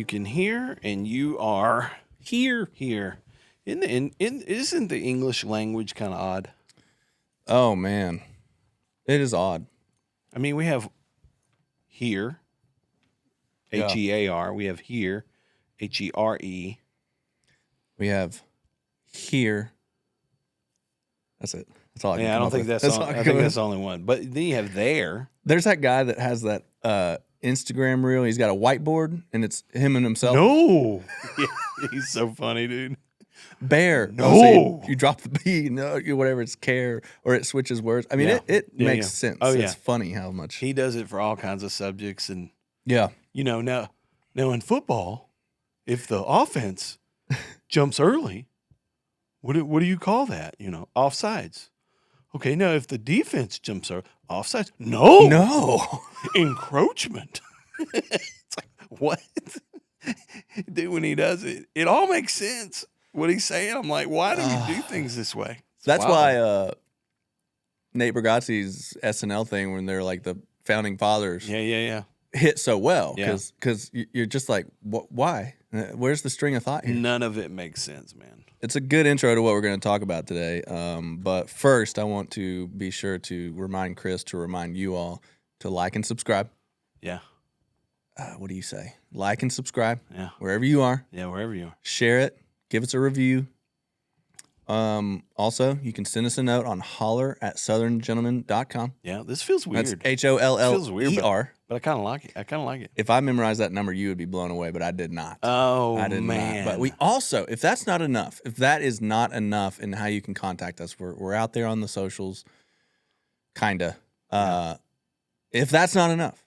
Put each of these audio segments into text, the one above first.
looking here, and you are Here. Isn't the English language kind of odd? Oh, man. It is odd. I mean, we have here, Yeah. H-E-A-R. We have here, H-E-R-E. We have here. That's it. That's all I can Yeah, I come don't up think with. that's. all I think that's the only one. But then you have there. There's that guy that has that Instagram reel. He's got a whiteboard, and it's him and himself. No, yeah, he's so funny, dude. Bear. No. Oh, so you drop the B, no, whatever, it's care, or it switches words. I mean, Yeah. it Yeah, makes yeah. sense. Oh, yeah. It's funny how much. He does it for all kinds of subjects, and Yeah. now in football, if the offense jumps early, what do you call that? Offsides. Okay, now if the defense jumps early, offsides. No, encroachment. It's like, what? Dude, when he does it, it all makes sense. What he's saying, I'm like, why do you do things this way? That's why Nate Bargatze's SNL thing, when they're like the founding fathers, Yeah. hit so well, Yeah. because you're just like, why? Where's the string of thought here? None of it makes sense, man. It's a good intro to what we're going to talk about today. But first, I want to be sure to remind Chris to remind you all to like and subscribe. Yeah. What do you say? Like and subscribe. Yeah. Wherever you are. Yeah, wherever you are. Share it. Give us a review. Also, you can send us a note on holler@southerngentleman.com. Yeah, this feels weird. That's HOLLER. Feels weird, but I kind of like it. If I memorized that number, you would be blown away, but I did not. Oh, I did man. not. But we also, if that is not enough in how you can contact us, we're out there on the socials, kinda. If that's not enough,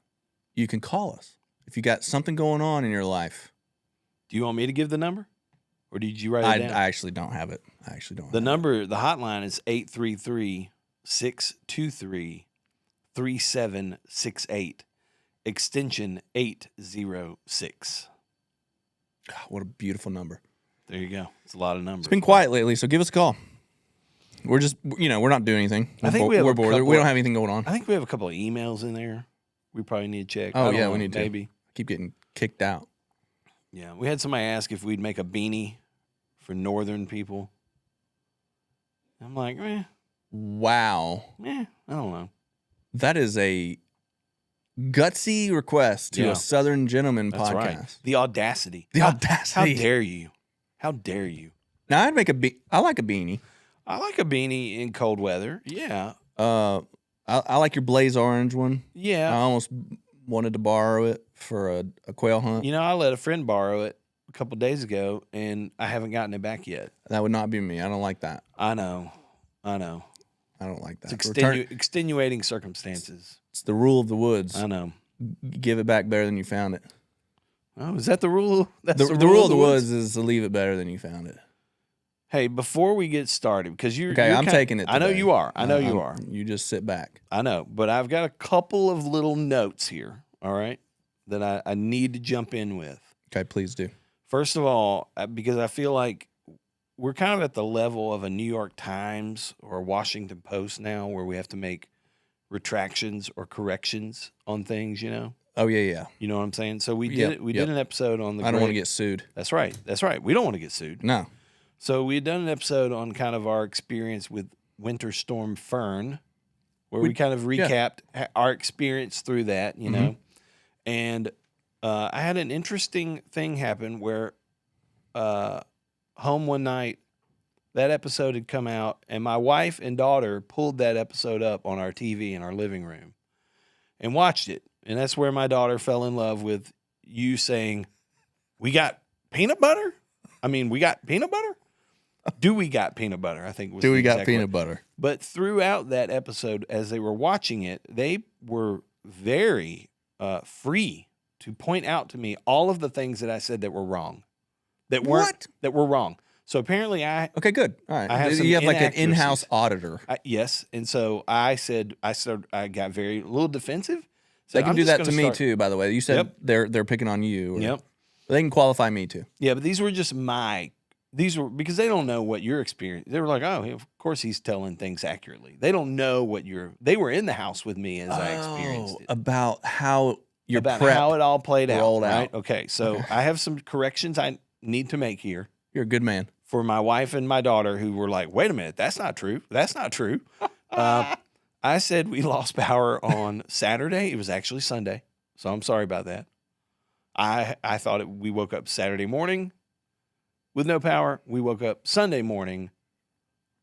you can call us. If you got something going on in your life. Do you want me to give the number? Or did you write it down? I actually don't have it. The number, the hotline is 833-623-3768, extension 806. What a beautiful number. There you go. It's a lot of numbers. It's been quiet lately, so give us a call. We're just, we're not doing anything. I think we're bored. We don't have anything going on. I think we have a couple of emails in there. We probably need to check. Oh, yeah, we need to. Maybe. I keep getting kicked out. Yeah, we had somebody ask if we'd make a beanie for northern people. I'm like, Wow. I don't know. That is a gutsy request to a Southern Gentleman That's podcast. right. The audacity. Audacity. How dare you? How dare you? Now, I'd make I like a beanie. I like a beanie in cold weather. Yeah. I like your blaze orange one. Yeah. I almost wanted to borrow it for a quail hunt. I let a friend borrow it a couple days ago, and I haven't gotten it back yet. That would not be me. I don't like that. I know. I don't like that. It's extenuating circumstances. It's the rule of the woods. I know. Give it back better than you found it. Oh, is that the rule? That's the rule of the woods is to leave it better than you found it. Hey, before we get started, because you're I'm taking it today. I know you are. I know you are. You just sit back. I know, but I've got a couple of little notes here, all right, that I need to jump in with. Okay, please do. First of all, because I feel like we're kind of at the level of a New York Times or a Washington Post now, where we have to make retractions or corrections on things, Oh, yeah. You know what I'm saying? So we did an episode on the I don't want to get sued. That's right. We don't want to get sued. No. So we had done an episode on kind of our experience with Winter Storm Fern, where we kind of recapped our experience through that, know. And I had an interesting thing happen where home one night, that episode had come out, and my wife and daughter pulled that episode up on our TV in our living room and watched it. And that's where my daughter fell in love with you saying, we got peanut butter? We got peanut butter? Do we got peanut butter? I think was Do we got exact peanut word. butter? But throughout that episode, as they were watching it, they were very free to point out to me all of the things that I said that were wrong, that were wrong. So apparently, okay, good. All right, I have you have like an in-house auditor. Yes, and so I got a little defensive. They can do that to me too. By the way, you said they're picking on you. Yep, they can qualify me too. Yeah, but these were because they don't know what your experience. They were like, oh, of course he's telling things accurately. They don't know what they were in the house with me as I experienced it. About how your about prep how it all played out. rolled Right? out. Okay. So Okay. I have some corrections I need to make here You're a good man. for my wife and my daughter who were like, wait a minute, that's not true. That's not true. I said we lost power on Saturday. It was actually Sunday. So I'm sorry about that. I thought we woke up Saturday morning with no power. We woke up Sunday morning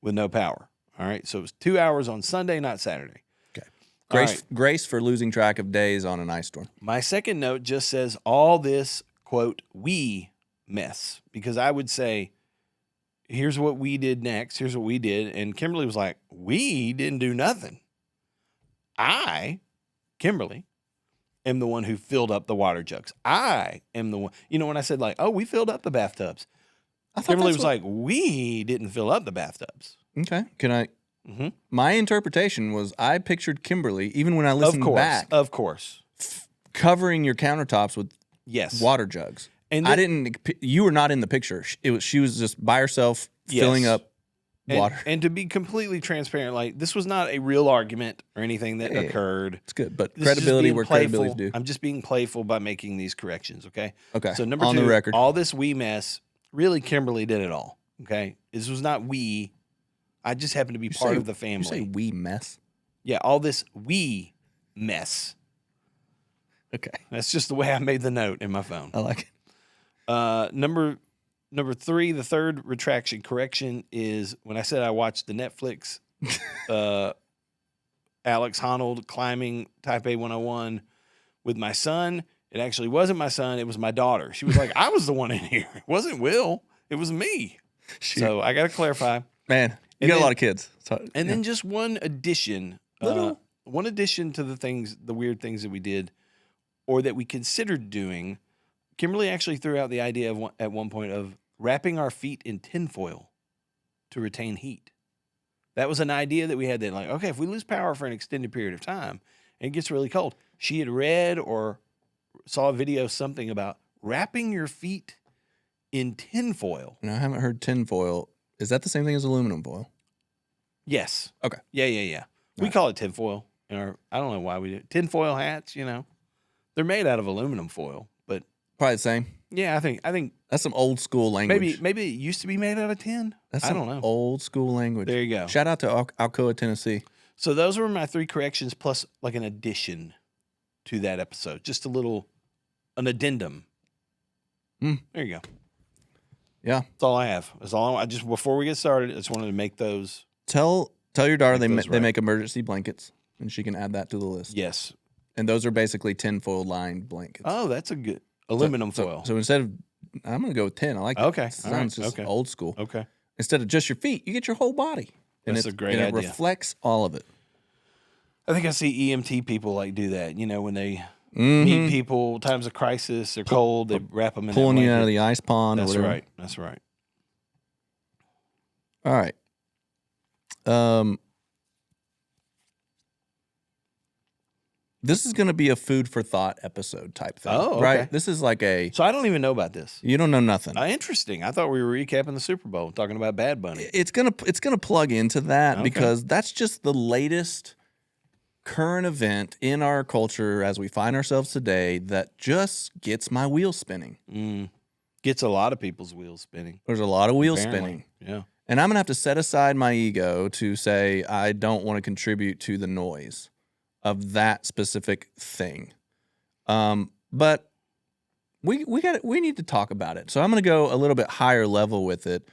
with no power. All right. So it was 2 hours on Sunday, not Saturday. Okay. All right. Grace for losing track of days on an ice storm. My second note just says all this, quote, we mess. Because I would say, here's what we did next. Here's what we did. And Kimberly was like, we didn't do nothing. Kimberly, am the one who filled up the water jugs. I am the one. You know, when I said like, oh, we filled up the bathtubs. Kimberly was like, we didn't fill up the bathtubs. Okay. Can I? Mm-hmm. My interpretation was I pictured Kimberly, even when I listened back, Of course. covering your countertops with Yes. water jugs. And I didn't. You were not in the picture. She was just by herself filling up water. And to be completely transparent, like this was not a real argument or anything that occurred. It's good, but This is just credibility being where playful. credibility's due. I'm just being playful by making these corrections, okay? Okay. So number on two, the record, all this we mess, really Kimberly did it all, okay? This was not we. I just happened to be part of the family. You say we mess. Yeah, all this we mess. Okay. That's just the way I made the note in my phone. I like it. Number three, the third retraction correction is when I said I watched the Netflix Alex Honnold climbing Type A 101 with my son. It actually wasn't my son. It was my daughter. She was like, I was the one in here. It wasn't Will. It was me. So I got to clarify. Man, you got a lot of kids. So, And then just one addition. One addition to the weird things that we did or that we considered doing. Kimberly actually threw out the idea at one point of wrapping our feet in tinfoil to retain heat. That was an idea that we had then. Like, okay, if we lose power for an extended period of time and it gets really cold, she had read or saw a video, something about wrapping your feet in tinfoil. No, I haven't heard tinfoil. Is that the same thing as aluminum foil? Yes. Okay. Yeah. We call it tinfoil. I don't know why we do tinfoil hats, you know. They're made out of aluminum foil, but Probably the same. yeah, I think That's some old school language. maybe it used to be made out of tin. That's I some don't know. old school language. There you go. Shout out to Alcoa, Tennessee. So those were my three corrections plus like an addition to that episode. Just an addendum. There you go. Yeah. That's all I have. That's all I just before we get started, I just wanted to make those. Tell your daughter they right. make emergency blankets, and she can add that to the list. Yes. And those are basically tinfoil lined blankets. Oh, that's a good aluminum foil. So instead of, I'm going to go with 10. I like that. Okay. It sounds just Okay. old school. Okay. Instead of just your feet, you get your whole body. And That's a great and idea. It reflects all of it. I think I see EMT people like do that. You know, when they Mm-hmm. meet people, times of crisis, they're cold, they wrap them in Pulling that you out of blanket. the ice pond That's or whatever. right. That's right. All right. This is going to be a food for thought episode type thing. Oh, okay. Right? This is like So I don't even know about this. you don't know nothing. Interesting. I thought we were recapping the Super Bowl, talking about Bad Bunny. It's gonna plug into that Okay. because that's just the latest current event in our culture as we find ourselves today that just gets my wheels spinning. Gets a lot of people's wheels spinning. There's a lot of wheels Apparently. spinning. Yeah. And I'm gonna have to set aside my ego to say I don't want to contribute to the noise of that specific thing. But we need to talk about it. So I'm gonna go a little bit higher level with it.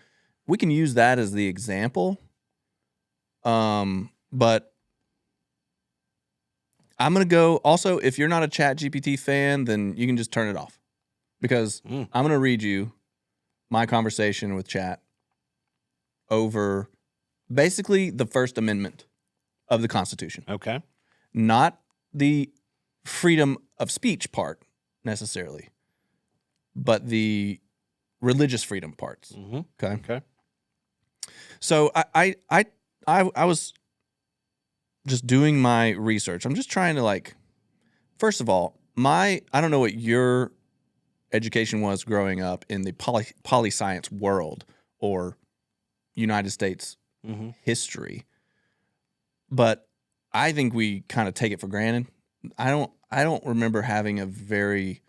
We can use that as the example. But I'm gonna go also, if you're not a ChatGPT fan, then you can just turn it off. Because I'm gonna read you my conversation with Chat over basically the First Amendment of the Constitution. Okay. Not the freedom of speech part necessarily, but the religious freedom parts. Mm-hmm. Okay. Okay. So I was just doing my research. I'm just trying to first of all, I don't know what your education was growing up in the poli-science world or United States history, but I think we kind of take it for granted. I I don't remember having a very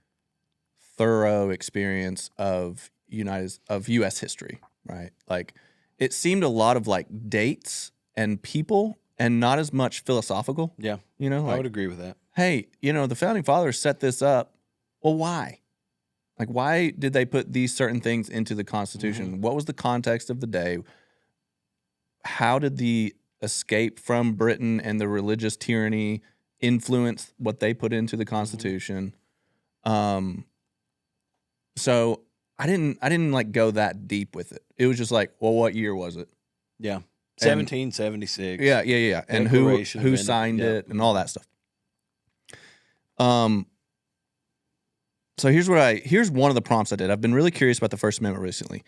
thorough experience of U.S. history, right? Like, it seemed a lot of like dates and people, and not as much philosophical. Yeah, You know, I like, would agree with that. hey, the founding fathers set this up. Well, why? Like, why did they put these certain things into the Constitution? What was the context of the day? How did the escape from Britain and the religious tyranny influence what they put into the Constitution? So I didn't like go that deep with it. It was just like, well, what year was it? Yeah, 1776. Yeah. And who Declaration of signed Independence. it and all that stuff. So here's one of the prompts I did. I've been really curious about the First Amendment recently.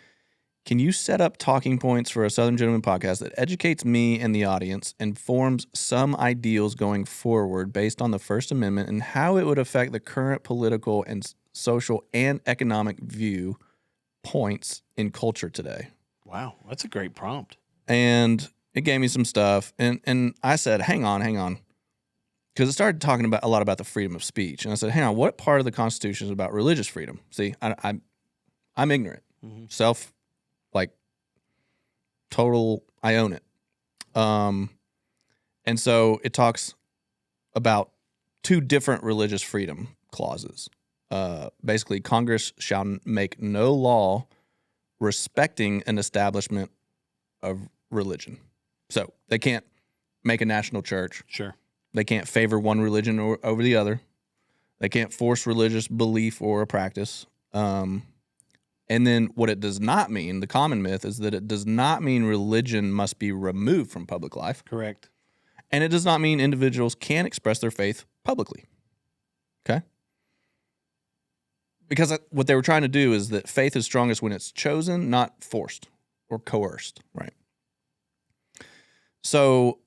Can you set up talking points for a Southern Gentleman podcast that educates me and the audience and forms some ideals going forward based on the First Amendment and how it would affect the current political and social and economic view points in culture today? Wow, that's a great prompt. And it gave me some stuff. And I said, hang on. Because it started talking about a lot about the freedom of speech. And I said, hang on, what part of the Constitution is about religious freedom? See, I'm ignorant. Total, I own it. And so it talks about two different religious freedom clauses. Basically, Congress shall make no law respecting an establishment of religion. So they can't make a national church. Sure. They can't favor one religion over the other. They can't force religious belief or a practice. And then what it does not mean, the common myth, is that it does not mean religion must be removed from public life. Correct. And it does not mean individuals can express their faith publicly. Okay? Because what they were trying to do is that faith is strongest when it's chosen, not forced or coerced, right? So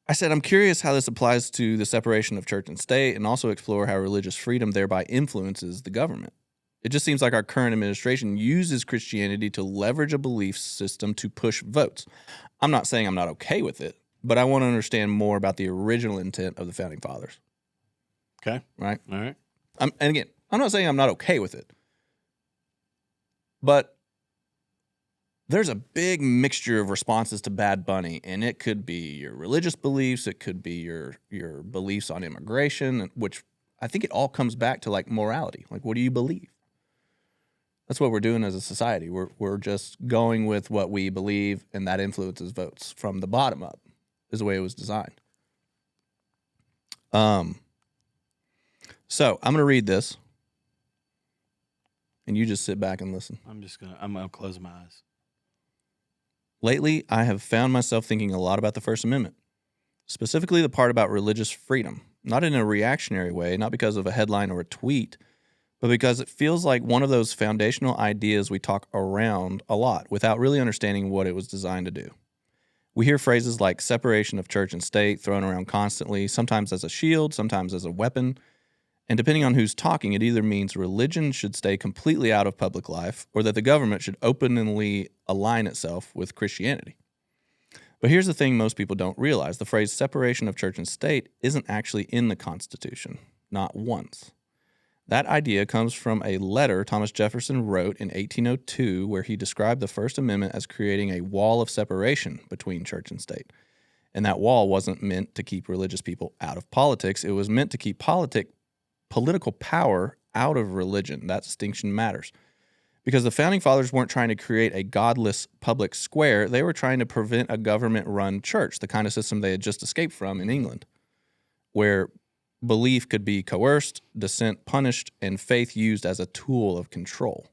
I said, I'm curious how this applies to the separation of church and state, and also explore how religious freedom thereby influences the government. It just seems like our current administration uses Christianity to leverage a belief system to push votes. I'm not saying I'm not okay with it, but I want to understand more about the original intent of the Founding Fathers. Okay. Right? All right. And again, I'm not saying I'm not okay with it, but there's a big mixture of responses to Bad Bunny, and it could be your religious beliefs, it could be your beliefs on immigration, which I think it all comes back to like morality. Like, what do you believe? That's what we're doing as a society. We're just going with what we believe, and that influences votes from the bottom up, is the way it was designed. So I'm going to read this, and you just sit back and listen. I'm gonna close my eyes. Lately, I have found myself thinking a lot about the First Amendment, specifically the part about religious freedom, not in a reactionary way, not because of a headline or a tweet, but because it feels like one of those foundational ideas we talk around a lot without really understanding what it was designed to do. We hear phrases like separation of church and state thrown around constantly, sometimes as a shield, sometimes as a weapon. And depending on who's talking, it either means religion should stay completely out of public life or that the government should openly align itself with Christianity. But here's the thing most people don't realize. The phrase separation of church and state isn't actually in the Constitution, not once. That idea comes from a letter Thomas Jefferson wrote in 1802 where he described the First Amendment as creating a wall of separation between church and state. And that wall wasn't meant to keep religious people out of politics. It was meant to keep political power out of religion. That distinction matters. Because the Founding Fathers weren't trying to create a godless public square. They were trying to prevent a government-run church, the kind of system they had just escaped from in England, where belief could be coerced, dissent punished, and faith used as a tool of control.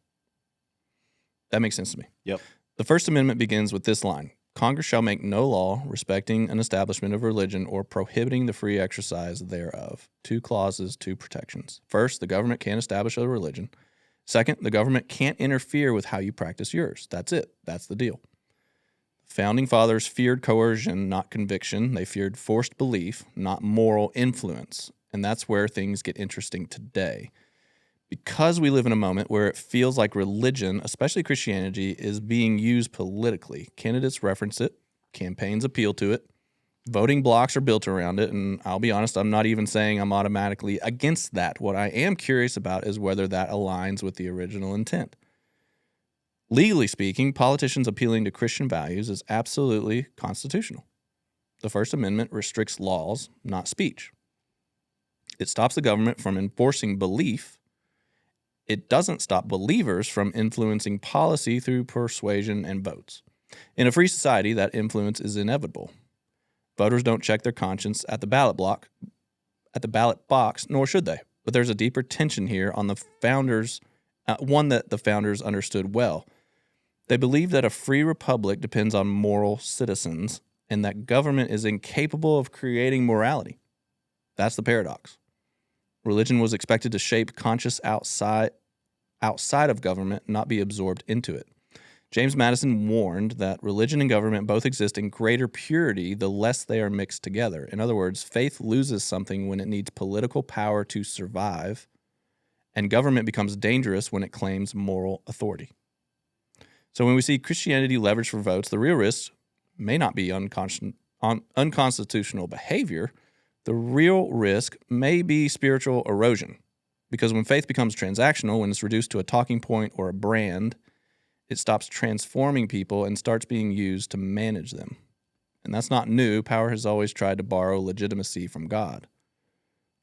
That makes sense to me. Yep. The First Amendment begins with this line: Congress shall make no law respecting an establishment of religion or prohibiting the free exercise thereof. 2 clauses, 2 protections. First, the government can't establish a religion. Second, the government can't interfere with how you practice yours. That's it. That's the deal. Founding Fathers feared coercion, not conviction. They feared forced belief, not moral influence. And that's where things get interesting today. Because we live in a moment where it feels like religion, especially Christianity, is being used politically. Candidates reference it, campaigns appeal to it, Voting blocks are built around it, and I'll be honest, I'm not even saying I'm automatically against that. What I am curious about is whether that aligns with the original intent. Legally speaking, politicians appealing to Christian values is absolutely constitutional. The First Amendment restricts laws, not speech. It stops the government from enforcing belief. It doesn't stop believers from influencing policy through persuasion and votes. In a free society, that influence is inevitable. Voters don't check their conscience at the ballot box, nor should they. But there's a deeper tension here on the founders, one that the founders understood well. They believed that a free republic depends on moral citizens and that government is incapable of creating morality. That's the paradox. Religion was expected to shape conscience outside of government, not be absorbed into it. James Madison warned that religion and government both exist in greater purity the less they are mixed together. In other words, faith loses something when it needs political power to survive, and government becomes dangerous when it claims moral authority. So when we see Christianity leveraged for votes, the real risk may not be unconstitutional behavior. The real risk may be spiritual erosion. Because when faith becomes transactional, when it's reduced to a talking point or a brand, it stops transforming people and starts being used to manage them. And that's not new. Power has always tried to borrow legitimacy from God.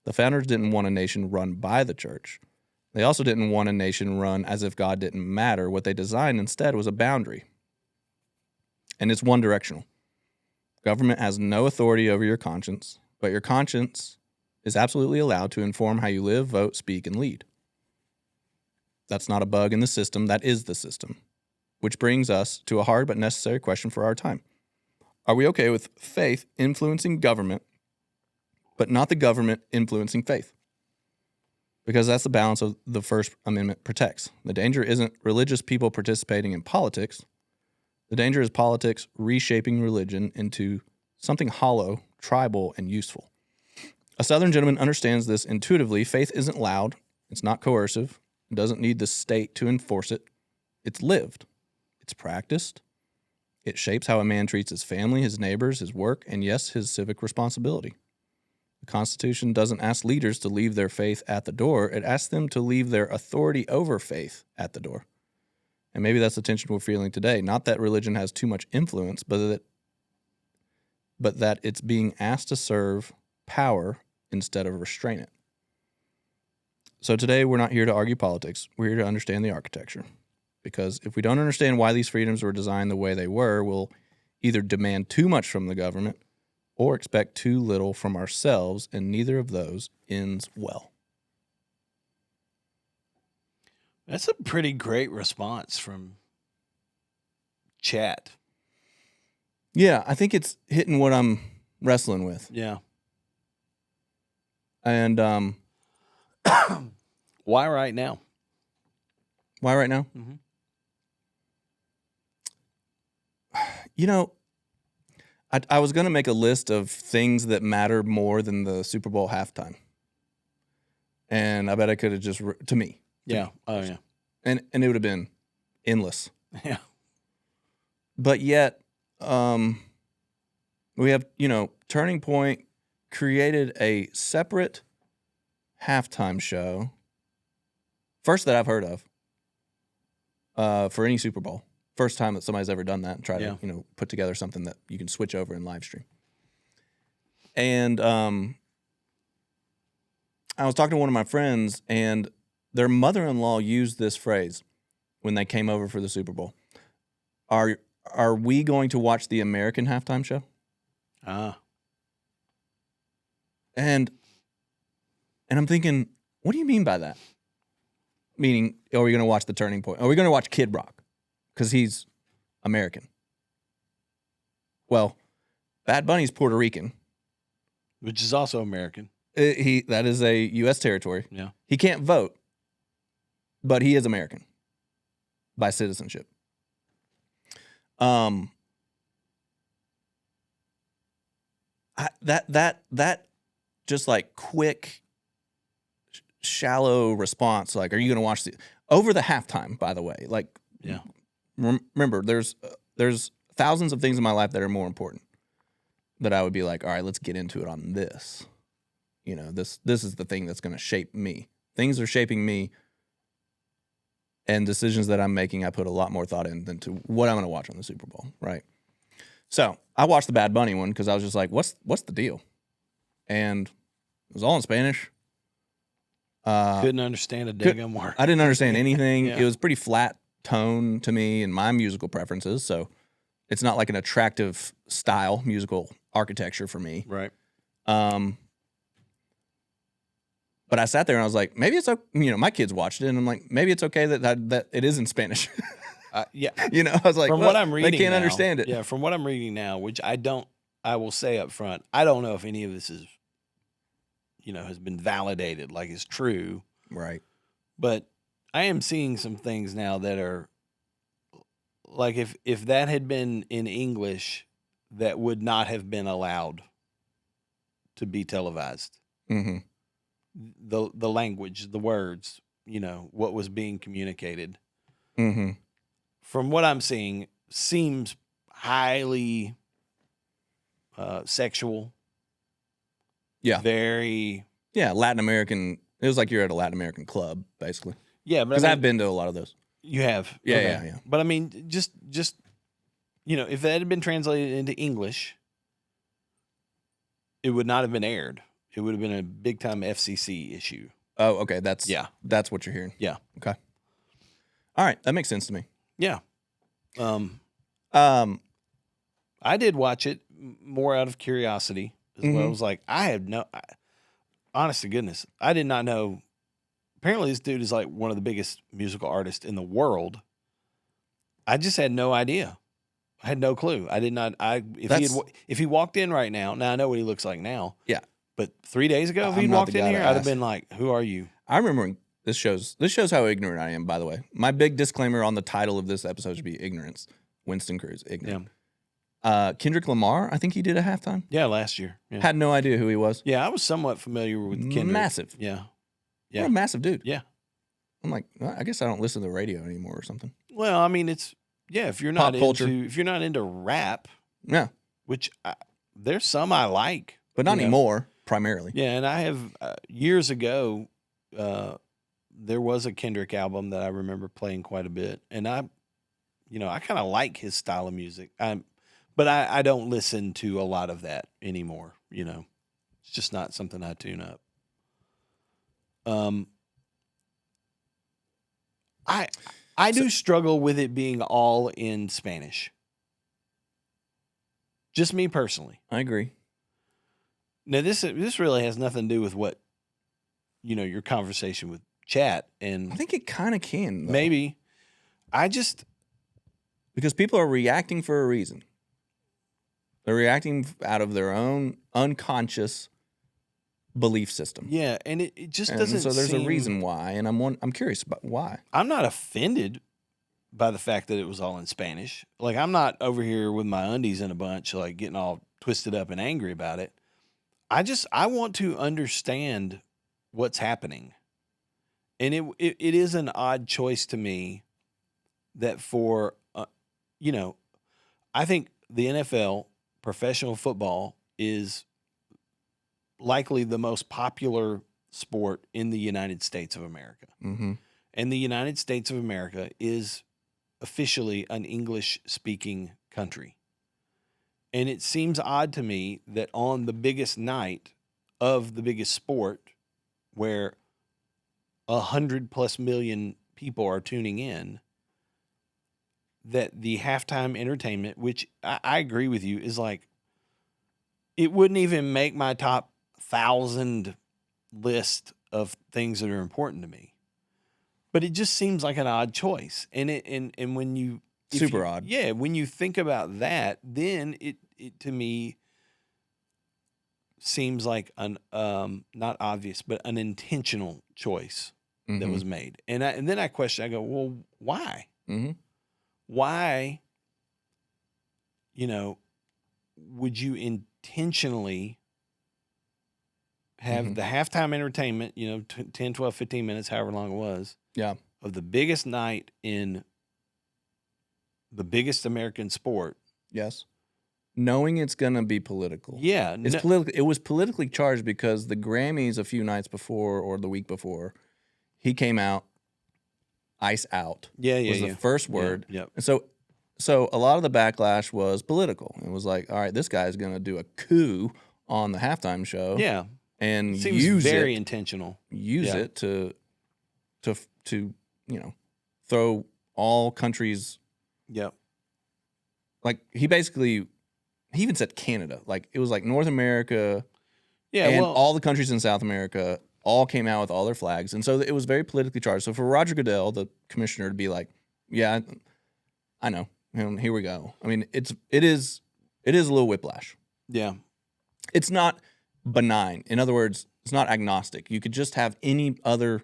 The founders didn't want a nation run by the church. They also didn't want a nation run as if God didn't matter. What they designed instead was a boundary. And it's one directional. Government has no authority over your conscience, but your conscience is absolutely allowed to inform how you live, vote, speak, and lead. That's not a bug in the system. That is the system. Which brings us to a hard but necessary question for our time. Are we okay with faith influencing government, but not the government influencing faith? Because that's the balance of the First Amendment protects. The danger isn't religious people participating in politics. The danger is politics reshaping religion into something hollow, tribal, and useful. A Southern gentleman understands this intuitively. Faith isn't loud. It's not coercive. It doesn't need the state to enforce it. It's lived. It's practiced. It shapes how a man treats his family, his neighbors, his work, and yes, his civic responsibility. The Constitution doesn't ask leaders to leave their faith at the door. It asks them to leave their authority over faith at the door. And maybe that's the tension we're feeling today. Not that religion has too much influence, but that it's being asked to serve power instead of restrain it. So today we're not here to argue politics. We're here to understand the architecture. Because if we don't understand why these freedoms were designed the way they were, we'll either demand too much from the government or expect too little from ourselves, and neither of those ends well. That's a pretty great response from chat. Yeah, I think it's hitting what I'm wrestling with. Yeah. And why right now? Why right now? Mm-hmm. You know, I was going to make a list of things that matter more than the Super Bowl halftime. And I bet I could have just, to me. Yeah. Oh, yeah. And it would have been endless. Yeah. But yet, we have, Turning Point created a separate halftime show, first that I've heard of, for any Super Bowl. First time that somebody's ever done that and try to, put together something that you can switch over and live stream. And I was talking to one of my friends, and their mother-in-law used this phrase when they came over for the Super Bowl. Are we going to watch the American halftime show? Ah. And I'm thinking, what do you mean by that? Meaning, are we going to watch the Turning Point? Are we going to watch Kid Rock? Because he's American. Well, Bad Bunny's Puerto Rican. Which is also American. That is a U.S. territory. Yeah. He can't vote, but he is American by citizenship. That just like quick, shallow response. Like, are you going to watch over the halftime? By the way, like, yeah. Remember, there's thousands of things in my life that are more important. that I would be like, all right, let's get into it on this. You know, this is the thing that's going to shape me. Things are shaping me, and decisions that I'm making, I put a lot more thought in than to what I'm going to watch on the Super Bowl, right? So I watched the Bad Bunny one because I was just like, what's the deal? And it was all in Spanish. Couldn't understand a daggum word. I didn't understand anything. Yeah. It was pretty flat tone to me and my musical preferences, so it's not like an attractive style musical architecture for me. Right. But I sat there and I was like, maybe it's okay. You know, my kids watched it, and I'm like, maybe it's okay that it is in Spanish. Yeah. You know, I was like, From well, what I'm reading, they can't now, understand it. Yeah, from what I'm reading now, which I will say up front, I don't know if any of this is, has been validated, like it's true. Right. But I am seeing some things now that are like if that had been in English, that would not have been allowed to be televised. Mm-hmm. The language, the words, what was being communicated. Mm-hmm. From what I'm seeing, seems highly sexual. Yeah. Very. Yeah, Latin American. It was like you're at a Latin American club, basically. Yeah, but Because I've been to a lot of those. You have. Yeah, Okay. yeah. But I mean, just if that had been translated into English, it would not have been aired. It would have been a big time FCC issue. Oh, okay. That's what you're hearing. Yeah. Okay. All right, that makes sense to me. Yeah. I did watch it more out of curiosity as well. I was like, honest to goodness, I did not know. Apparently, this dude is like one of the biggest musical artists in the world. I just had no idea. I had no clue. I did not. If he walked in right now, I know what he looks like now. Yeah. But 3 days ago, if he walked in here, I'd have been like, "Who are you?" I remember this shows how ignorant I am. By the way, my big disclaimer on the title of this episode should be ignorance. Winston Cruz, ignorant. Yeah. Kendrick Lamar, I think he did a halftime. Yeah, last year. Yeah. Had no idea who he was. Yeah, I was somewhat familiar with Kendrick. Massive. Yeah. Yeah. What a massive dude. Yeah. I'm like, well, I guess I don't listen to the radio anymore or something. Well, I mean, if you're not into rap, yeah, which there's some I like, but not anymore. Primarily, yeah. And I have years ago, there was a Kendrick album that I remember playing quite a bit, and I kind of like his style of music. But I don't listen to a lot of that anymore. It's just not something I tune up. I do struggle with it being all in Spanish. Just me personally. I agree. Now this really has nothing to do with what your conversation with chat, and I think it kind of can though. Maybe. Because people are reacting for a reason. They're reacting out of their own unconscious belief system. Yeah, and it just doesn't. So there's a reason why, and I'm curious about why. I'm not offended by the fact that it was all in Spanish. Like, I'm not over here with my undies in a bunch, like getting all twisted up and angry about it. I want to understand what's happening, and it is an odd choice to me that for I think the NFL, professional football, is likely the most popular sport in the United States of America. Mm-hmm. And the United States of America is officially an English-speaking country. And it seems odd to me that on the biggest night of the biggest sport, where 100+ million people are tuning in, that the halftime entertainment, which I agree with you, is like, it wouldn't even make my top 1,000 list of things that are important to me. But it just seems like an odd choice. And when you odd. Yeah, when you think about that, then it to me seems like an not obvious, but an intentional choice that was made. And then I question, I go, well, why? Mm-hmm. Why, would you intentionally have the halftime entertainment, 10, 12, 15 minutes, however long it was, of the biggest night in the biggest American sport, yes, knowing it's gonna be political. Yeah. It's political. It was politically charged because the Grammys a few nights before or the week before, he came out, "Ice Out." Yeah. was the first word. Yep. And so a lot of the backlash was political. It was like, all right, this guy's gonna do a coup on the halftime show. Yeah. And Seems use very it, intentional. use it to throw all countries. Yep. Like he even said Canada. Like it was like North America. Yeah. And Well, all the countries in South America all came out with all their flags, and so it was very politically charged. So for Roger Goodell, the commissioner, to be like, "Yeah, I know. Here we go." I mean, it is a little whiplash. yeah. It's not benign. In other words, it's not agnostic. You could just have any other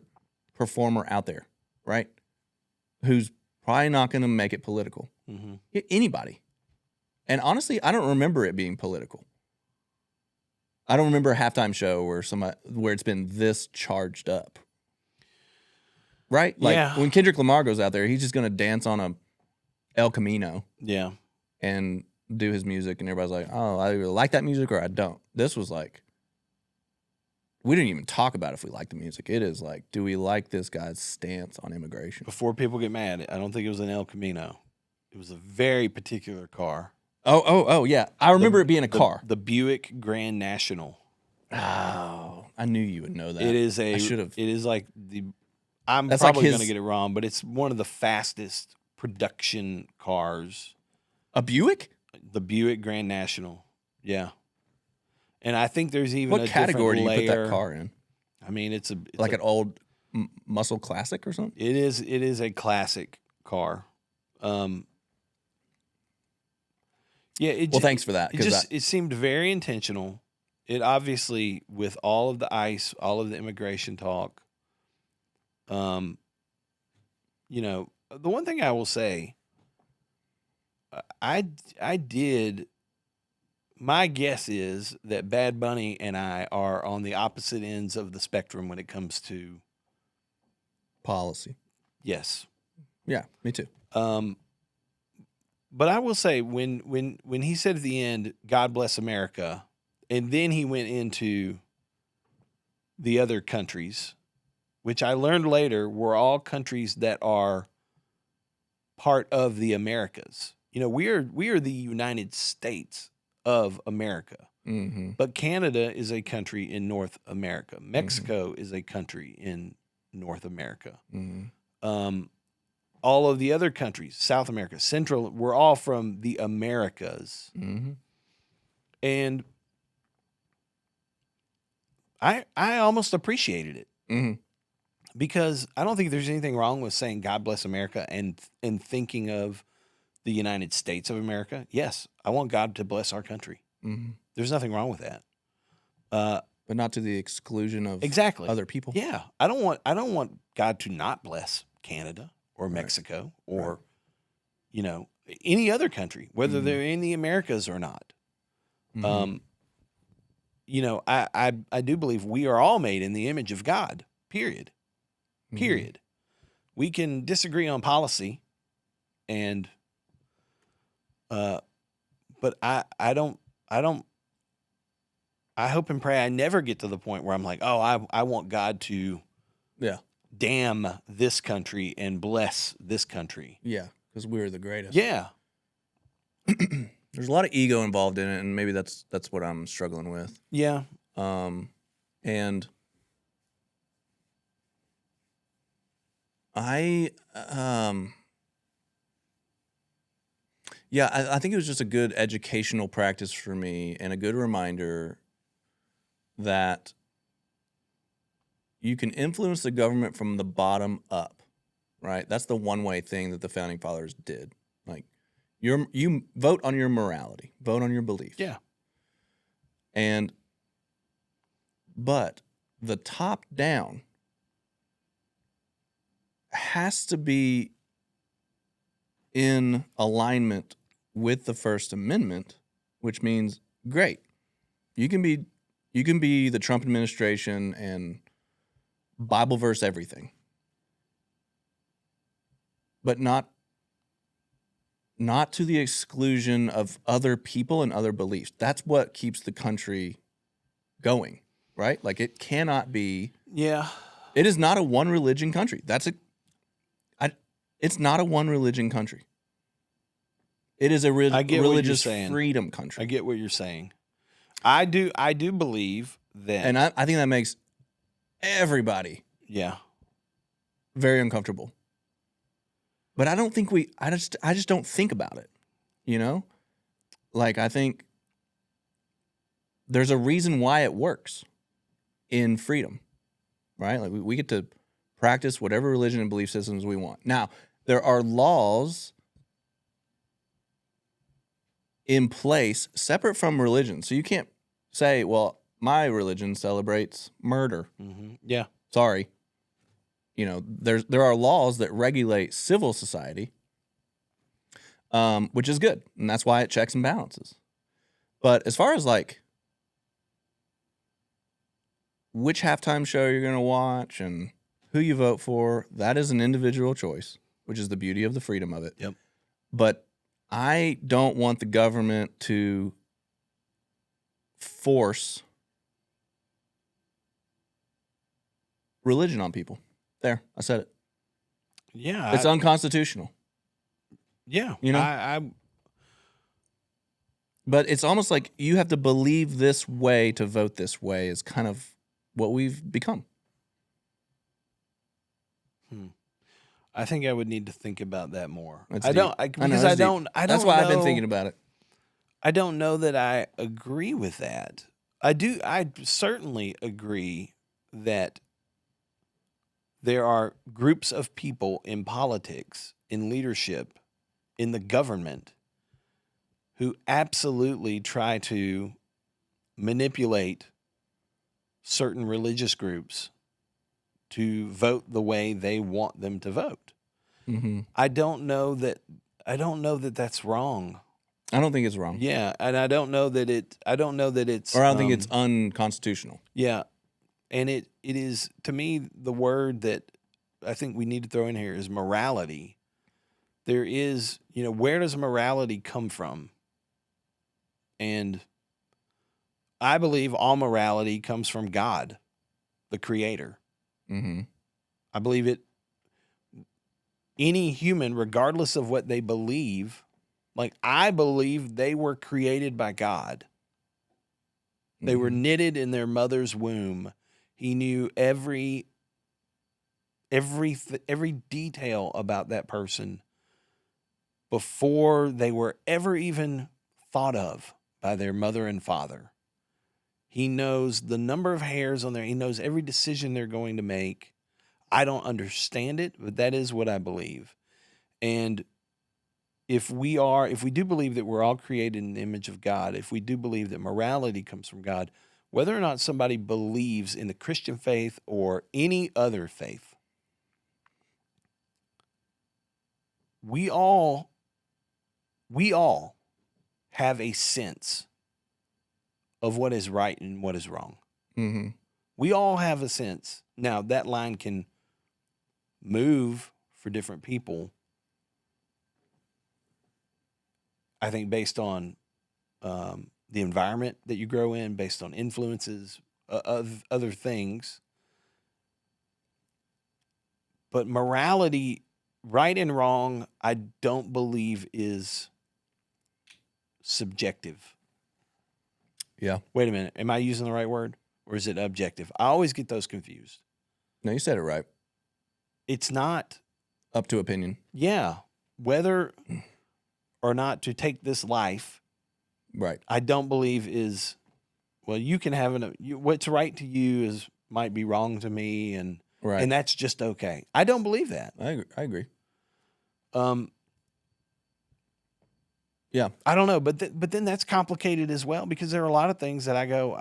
performer out there, right? Who's probably not going to make it political. Mm-hmm. Anybody. And honestly, I don't remember it being political. I don't remember a halftime show where it's been this charged up. Right? Like when Kendrick Lamar goes out there, he's just going to dance on a El Camino. Yeah. And do his music, and everybody's like, "Oh, I either like that music or I don't." This was like, we didn't even talk about if we like the music. It is like, do we like this guy's stance on immigration? Before people get mad, I don't think it was an El Camino. It was a very particular car. Oh, yeah. I remember it being a car. The Buick Grand National. Oh, I knew you would know that. It is a. I should have. It is like I'm That's probably like going to get it wrong, but it's one of the fastest production cars. A Buick? The Buick Grand National. Yeah. And I think there's even What a category do you different put layer. that car in? I mean, it's Like an old muscle classic or something? It is a classic car. Yeah. Well, thanks for that. It seemed very intentional. It obviously, with all of the ICE, all of the immigration talk, the one thing I will say, I did. My guess is that Bad Bunny and I are on the opposite ends of the spectrum when it comes to policy. Yes. Yeah, me too. But I will say when he said at the end, "God bless America," and then he went into the other countries, which I learned later were all countries that are part of the Americas. We are the United States of America. Mm-hmm. But Canada is a country in North America. Mexico is a country in North America. Mm-hmm. All of the other countries, South America, Central, we're all from the Americas. Mm-hmm. And I almost appreciated it. Mm-hmm. Because I don't think there's anything wrong with saying "God bless America" and thinking of the United States of America. Yes, I want God to bless our country. Mm-hmm. There's nothing wrong with that. But not to the exclusion of Exactly. other people. Yeah, I don't want God to not bless Canada or Mexico or any other country, whether they're in the Americas or not. Mm-hmm. I do believe we are all made in the image of God. Period. Period. We can disagree on policy, and but I hope and pray I never get to the point where I'm like, oh, I want God to damn this country and bless this country. Yeah, because we're the greatest. Yeah. There's a lot of ego involved in it, and maybe that's what I'm struggling with. Yeah. And I think it was just a good educational practice for me and a good reminder that you can influence the government from the bottom up, right? That's the one-way thing that the Founding Fathers did. Like, you vote on your morality, vote on your beliefs. Yeah. But the top down has to be in alignment with the First Amendment, which means, great, you can be the Trump administration and Bible verse everything, but not not to the exclusion of other people and other beliefs. That's what keeps the country going, right? Like it cannot be. Yeah. It is not a one religion country. It's not a one religion country. It is a I get what you're religious saying. freedom country. I get what you're saying. I do believe that. And I think that makes everybody Yeah. very uncomfortable. But I don't think I just don't think about it, you know? Like I think there's a reason why it works in freedom, right? Like we get to practice whatever religion and belief systems we want. Now, there are laws in place separate from religion. So you can't say, well, my religion celebrates murder. Mm-hmm. Yeah. Sorry. You know, there are laws that regulate civil society, which is good. And that's why it checks and balances. But as far as like which halftime show you're going to watch and who you vote for, that is an individual choice, which is the beauty of the freedom of it. Yep. But I don't want the government to force religion on people. There, I said it. Yeah. It's unconstitutional. Yeah. You know? But it's almost like you have to believe this way to vote this way is kind of what we've become. I think I would need to think about that more. That's I deep. don't I know, because that's I deep. don't. That's why I've been know- thinking about it. I don't know that I agree with that. I do. I certainly agree that there are groups of people in politics, in leadership, in the government who absolutely try to manipulate certain religious groups to vote the way they want them to vote. Mm-hmm. I don't know that that's wrong. I don't think it's wrong. Yeah, and I don't know that it's Or I don't think it's unconstitutional. Yeah. And it is, to me, the word that I think we need to throw in here is morality. There is, where does morality come from? And I believe all morality comes from God, the creator. Mm-hmm. I believe any human, regardless of what they believe, like I believe they were created by God. They were knitted in their mother's womb. He knew every detail about that person before they were ever even thought of by their mother and father. He knows the number of hairs on there. He knows every decision they're going to make. I don't understand it, but that is what I believe. And if we do believe that we're all created in the image of God, if we do believe that morality comes from God, whether or not somebody believes in the Christian faith or any other faith, we all have a sense of what is right and what is wrong. Mm-hmm. We all have a sense. Now, that line can move for different people, I think, based on the environment that you grow in, based on influences of other things. But morality, right and wrong, I don't believe is subjective. Yeah. Wait a minute. Am I using the right word? Or is it objective? I always get those confused. No, you said it right. It's not. Up to opinion. Yeah. Whether or not to take this life, Right. I don't believe is, well, you can have what's right to you might be wrong to me, and Right. and that's just okay. I don't believe that. I agree. Yeah, I don't know, but then that's complicated as well, because there are a lot of things that I go,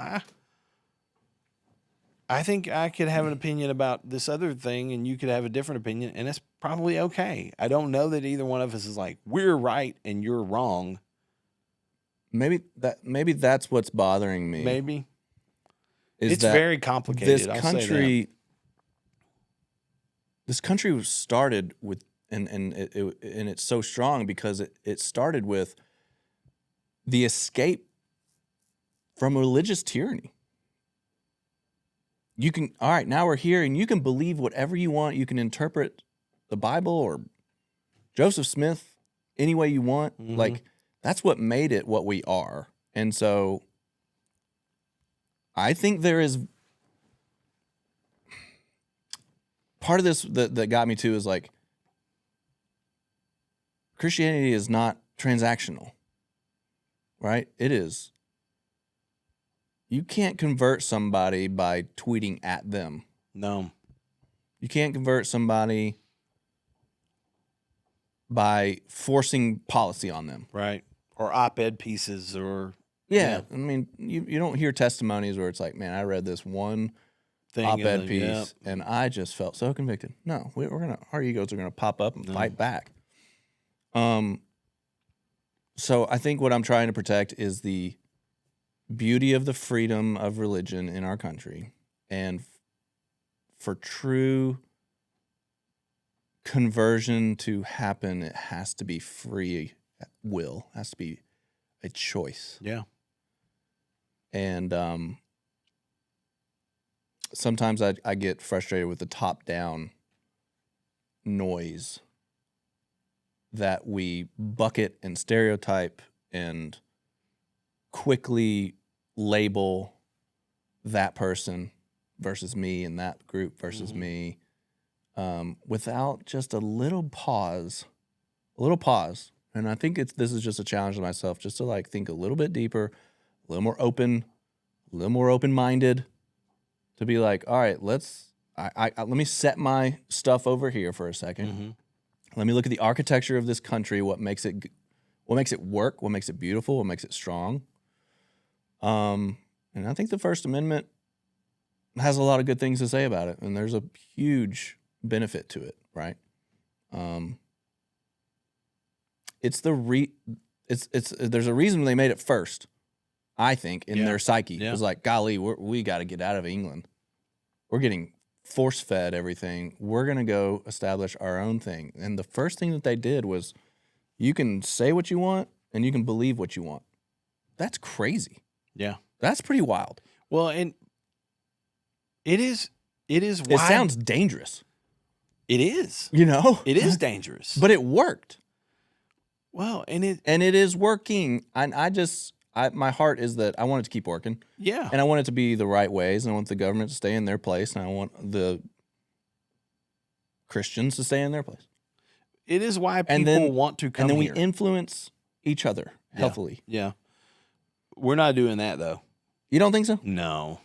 I think I could have an opinion about this other thing, and you could have a different opinion, and it's probably okay. I don't know that either one of us is like, we're right and you're wrong. Maybe that's what's bothering me. Maybe Is it's that very complicated. This I'll say country was started with and it's so strong because it started with the escape from religious tyranny. You can, all right, now we're here, and you can believe whatever you want. You can interpret the Bible or Joseph Smith any way you want. Mhm. Like, that's what made it what we are. And so I think there is part of this that got me too is like Christianity is not transactional, right? It is. You can't convert somebody by tweeting at them. No. You can't convert somebody by forcing policy on them. Right. Or op-ed pieces or Yeah. I mean, you don't hear testimonies where it's like, man, I read this one thing. op-ed piece and I just felt so convicted. No, our egos are gonna pop up and fight back. So I think what I'm trying to protect is the beauty of the freedom of religion in our country, and for true conversion to happen, it has to be free will, has to be a choice. Yeah. And sometimes I get frustrated with the top-down noise that we bucket and stereotype and quickly label that person versus me and that group versus me, without just a little pause. And I think this is just a challenge to myself, just to like think a little bit deeper, a little more open-minded, to be like, all right, let me set my stuff over here for a second. Mm-hmm. Let me look at the architecture of this country, what makes it work, what makes it beautiful, what makes it strong. And I think the First Amendment has a lot of good things to say about it, and there's a huge benefit to it, right? There's a reason they made it first, I think, in their psyche. Yeah. It was like, golly, we got to get out of England. We're getting force-fed everything. We're going to go establish our own thing. And the first thing that they did was, you can say what you want and you can believe what you want. That's crazy. Yeah. That's pretty wild. Well, and it is It why sounds dangerous. it is. You know? It is dangerous. But it worked. Well, and it is working. And my heart is that I want it to keep working. yeah. And I want it to be the right ways. And I want the government to stay in their place. And I want the Christians to stay in their place. It is why people want to come here. And then here. we influence each other healthily. Yeah. We're not doing that though. You don't think so? No.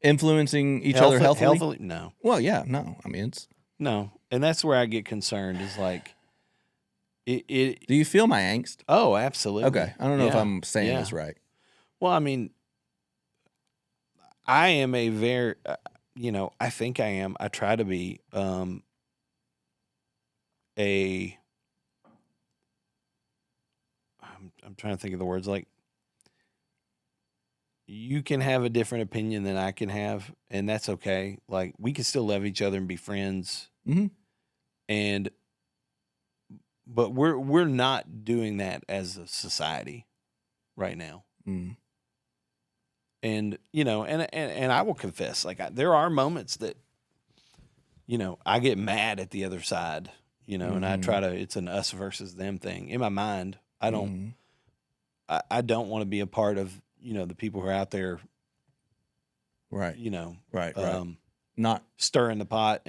Influencing each other healthily? No. Well, yeah, no. I mean, it's... No. And that's where I get concerned is like it Do you feel my angst? Oh, absolutely. Okay. I don't know if I'm saying this right. Well, I mean, I am a very, I think I am. I try to be I'm trying to think of the words. Like, you can have a different opinion than I can have, and that's okay. Like, we can still love each other and be friends. Mm-hmm. But we're not doing that as a society right now. Mm. And, and I will confess, like, there are moments that, I get mad at the other side, and I try to, it's an us versus them thing. In my mind, I don't want to be a part of, the people who are out there, right. Right. Not stirring the pot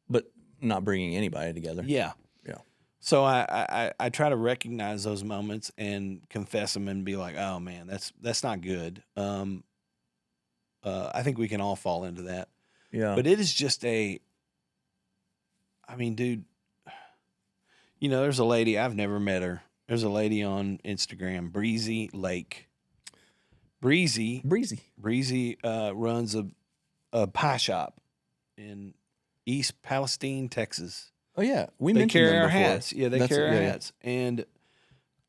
but not bringing anybody together. Yeah. Yeah. So I try to recognize those moments and confess them and be like, oh man, that's not good. I think we can all fall into that. Yeah. But it is just dude, there's a lady, I've never met her. There's a lady on Instagram, Breezy Lake. Breezy runs a pie shop in East Palestine, Texas. Oh yeah, they mentioned carry them our before. hats. Yeah, they carry our hats, and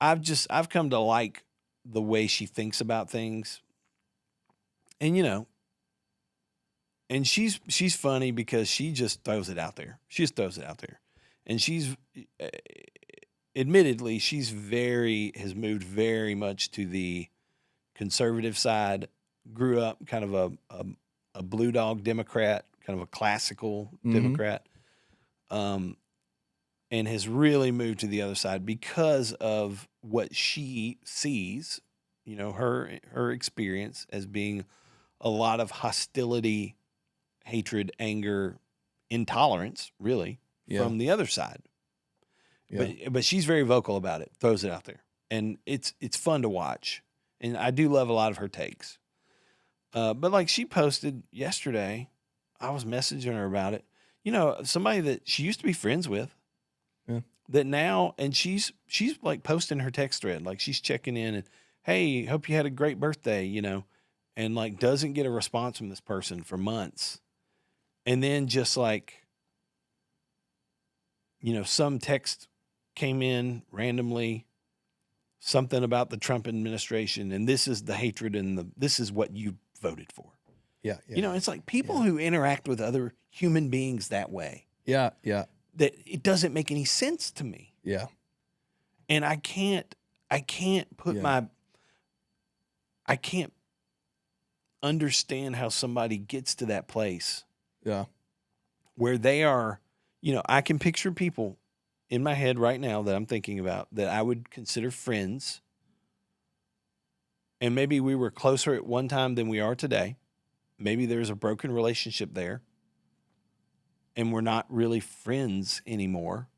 I've come to like the way she thinks about things, and and she's funny because she just throws it out there. She just throws it out there, and she's admittedly has moved very much to the conservative side. Grew up kind of a blue dog Democrat, kind of a classical Democrat, and has really moved to the other side because of what she sees, her experience as being a lot of hostility, hatred, anger, intolerance, really, from the other side. Yeah. But she's very vocal about it, throws it out there, and it's fun to watch. And I do love a lot of her takes. But like she posted yesterday, I was messaging her about it. Somebody that she used to be friends with, that now, and she's like posting her text thread, like she's checking in and, hey, hope you had a great birthday, and like doesn't get a response from this person for months, and then just like, some text came in randomly, something about the Trump administration, and this is the hatred and this is what you voted for. Yeah. It's like people who interact with other human beings that way. Yeah. That it doesn't make any sense to me. Yeah. And I can't put I can't understand how somebody gets to that place. Yeah. Where they are, I can picture people in my head right now that I'm thinking about that I would consider friends. And maybe we were closer at one time than we are today. Maybe there's a broken relationship there. And we're not really friends anymore.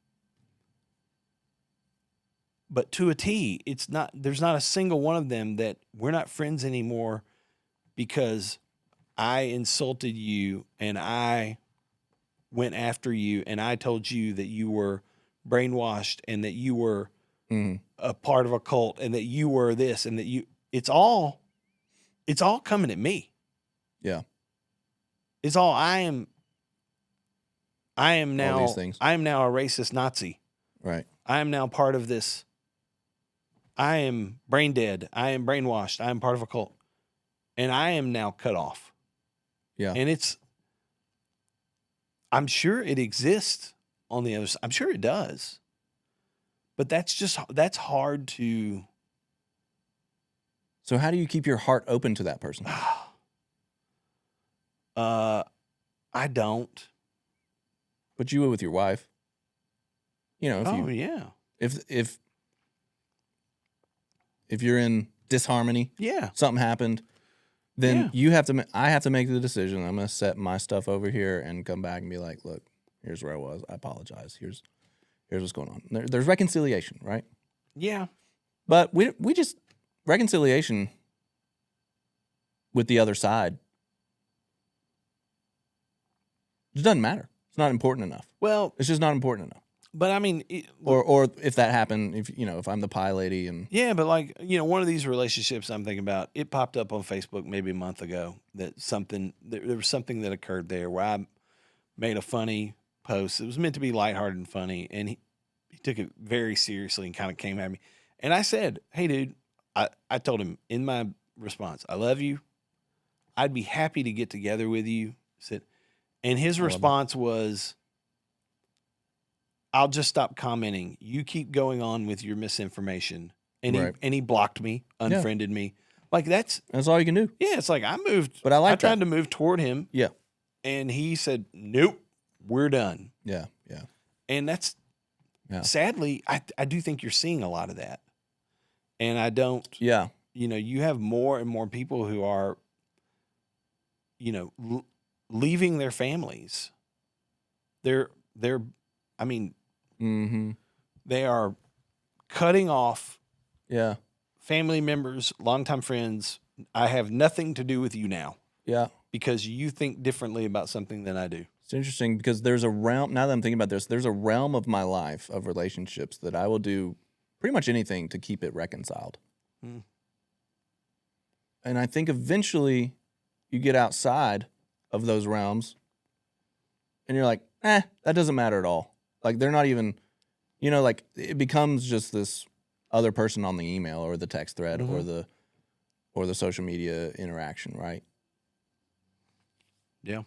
But to a T, there's not a single one of them that we're not friends anymore because I insulted you and I went after you and I told you that you were brainwashed and that you were a part of a cult and that you were this and that it's all coming at me. Yeah. It's all I am now all these things. I am now a racist Nazi. Right. I am now part of this. I am brain dead. I am brainwashed. I am part of a cult. And I am now cut off. Yeah. And I'm sure it exists on the other side. I'm sure it does. But that's hard to. So how do you keep your heart open to that person? I don't. But you would with your wife. Yeah. If you're in disharmony, something happened, then I have to make the decision. I'm going to set my stuff over here and come back and be like, look, here's where I was. I apologize. Here's what's going on. There's reconciliation, right? Yeah. But we just reconciliation with the other side. It doesn't matter. It's not important enough. Well, it's just not important enough. But I mean, or if that happened, if I'm the pie lady and but like one of these relationships I'm thinking about, it popped up on Facebook maybe a month ago that there was something that occurred there where I made a funny post. It was meant to be lighthearted and funny, and he took it very seriously and kind of came at me. And I said, "Hey, dude," I told him in my response, "I love you. I'd be happy to get together with you." And his response was, "I'll just stop commenting. You keep going on with your misinformation." And he blocked me, unfriended me. Like that's all you can do. Yeah, it's like I moved, but I tried to move toward him. Yeah, and he said, "Nope, we're done." Yeah. And that's sadly, I do think you're seeing a lot of that, and I don't. Yeah, you have more and more people who are, leaving their families. They're. I mean. They are cutting off family members, longtime friends. I have nothing to do with you now. Yeah. Because you think differently about something than I do. It's interesting because there's a realm, now that I'm thinking about this, there's a realm of my life of relationships that I will do pretty much anything to keep it reconciled. And I think eventually you get outside of those realms and you're like, that doesn't matter at all. Like they're not even, like it becomes just this other person on the email or the text thread or the social media interaction, right? Yeah.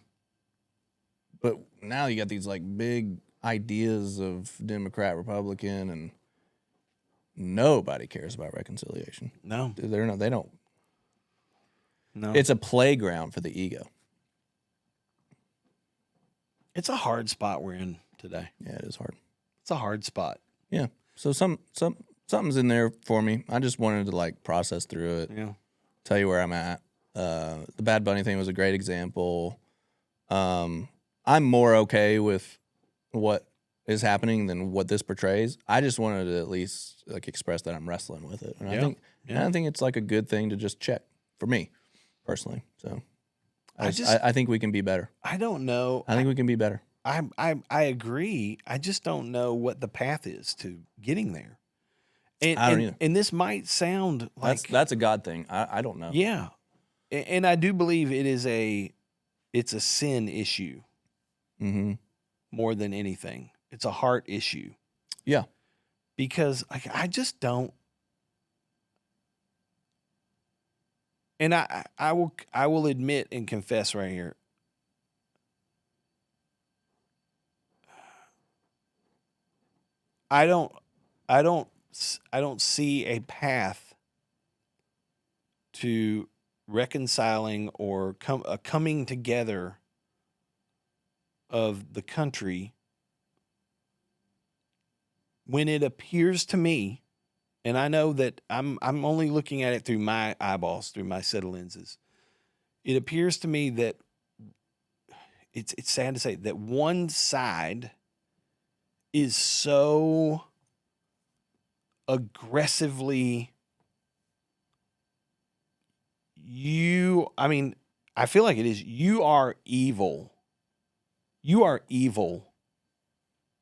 But now you got these like big ideas of Democrat, Republican, and nobody cares about reconciliation. No, They're not. They don't. no. It's a playground for the ego. It's a hard spot we're in today. Yeah, it is hard. It's a hard spot. Yeah. So something's in there for me. I just wanted to like process through it. Yeah. Tell you where I'm at. The Bad Bunny thing was a great example. I'm more okay with what is happening than what this portrays. I just wanted to at least like express that I'm wrestling with it, and I think it's like a good thing to just check for me personally. So I think we can be better. I don't know. I think we can be better. I agree. I just don't know what the path is to getting there. And, I don't either. And this might sound like That's a God thing. I don't know. yeah, and I do believe it's a sin issue Mm-hmm. more than anything. It's a heart issue Yeah. because like I just don't. And I will admit and confess right here. I don't see a path to reconciling or coming together of the country when it appears to me, and I know that I'm only looking at it through my eyeballs, through my set of lenses. It appears to me that it's sad to say that one side is so aggressively I feel like it is you are evil. You are evil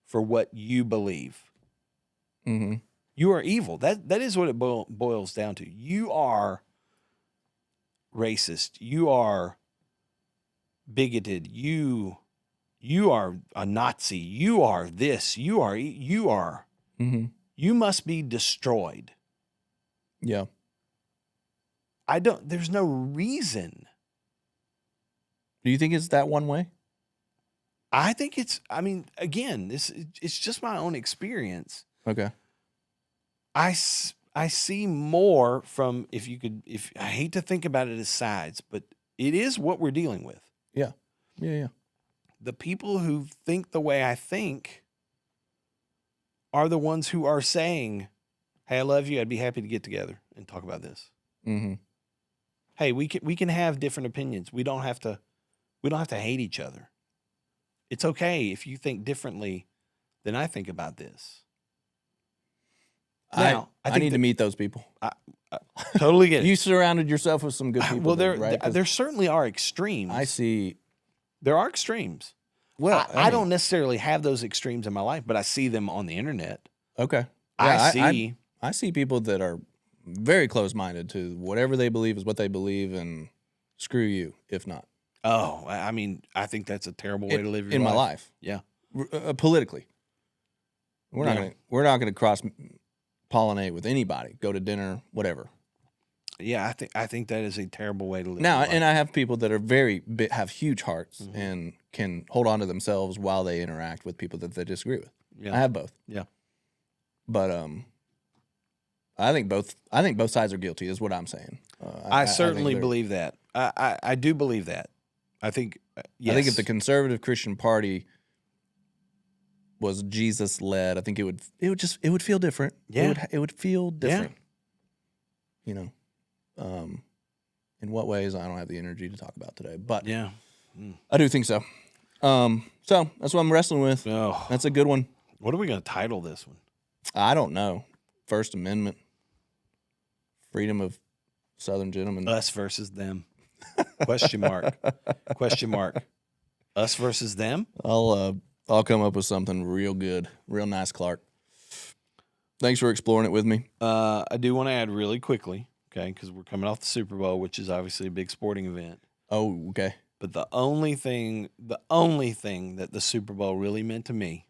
for what you believe. Mm-hmm. You are evil. That is what it boils down to. You are racist. You are bigoted. You are a Nazi. You are this. You are. Mm-hmm. You must be destroyed. Yeah. There's no reason. Do you think it's that one way? I think again, it's just my own experience. Okay. I see more from if I hate to think about it as sides, but it is what we're dealing with. Yeah. Yeah. The people who think the way I think are the ones who are saying, "Hey, I love you. I'd be happy to get together and talk about this." Mm-hmm. Hey, we can have different opinions. We don't have to hate each other. It's okay if you think differently than I think about this. Now, I need to meet those people. I totally get it. You surrounded yourself with some good people. Well, right? there certainly are extremes. I see. There are extremes. Well, I don't necessarily have those extremes in my life, but I see them on the internet. Okay. Yeah, I see people that are very close-minded to whatever they believe is what they believe, and screw you if not. Oh, I think that's a terrible way to live your life. In my life. Yeah. Politically. We're Yeah. not gonna cross pollinate with anybody. Go to dinner, whatever. Yeah, I think that is a terrible way to live. Now, your life. and I have people that are have huge hearts Mhm. and can hold on to themselves while they interact with people that they disagree with. Yeah. I have both. Yeah. But I think both sides are guilty is what I'm saying. I certainly think believe that. I do believe that. I think yes. I think if the conservative Christian Party was Jesus led, I think it would feel different. Yeah. It would feel different. You know. In what ways I don't have the energy to talk about today, but yeah. I do think so. So that's what I'm wrestling with. Oh, That's a good one. what are we going to title this one? I don't know. First Amendment, freedom of Southern gentlemen. Us versus them. Question mark. Question mark. Us versus them. I'll come up with something real good, real nice, Clark. Thanks for exploring it with me. I do want to add really quickly, okay, because we're coming off the Super Bowl, which is obviously a big sporting event. Oh, okay. But the only thing that the Super Bowl really meant to me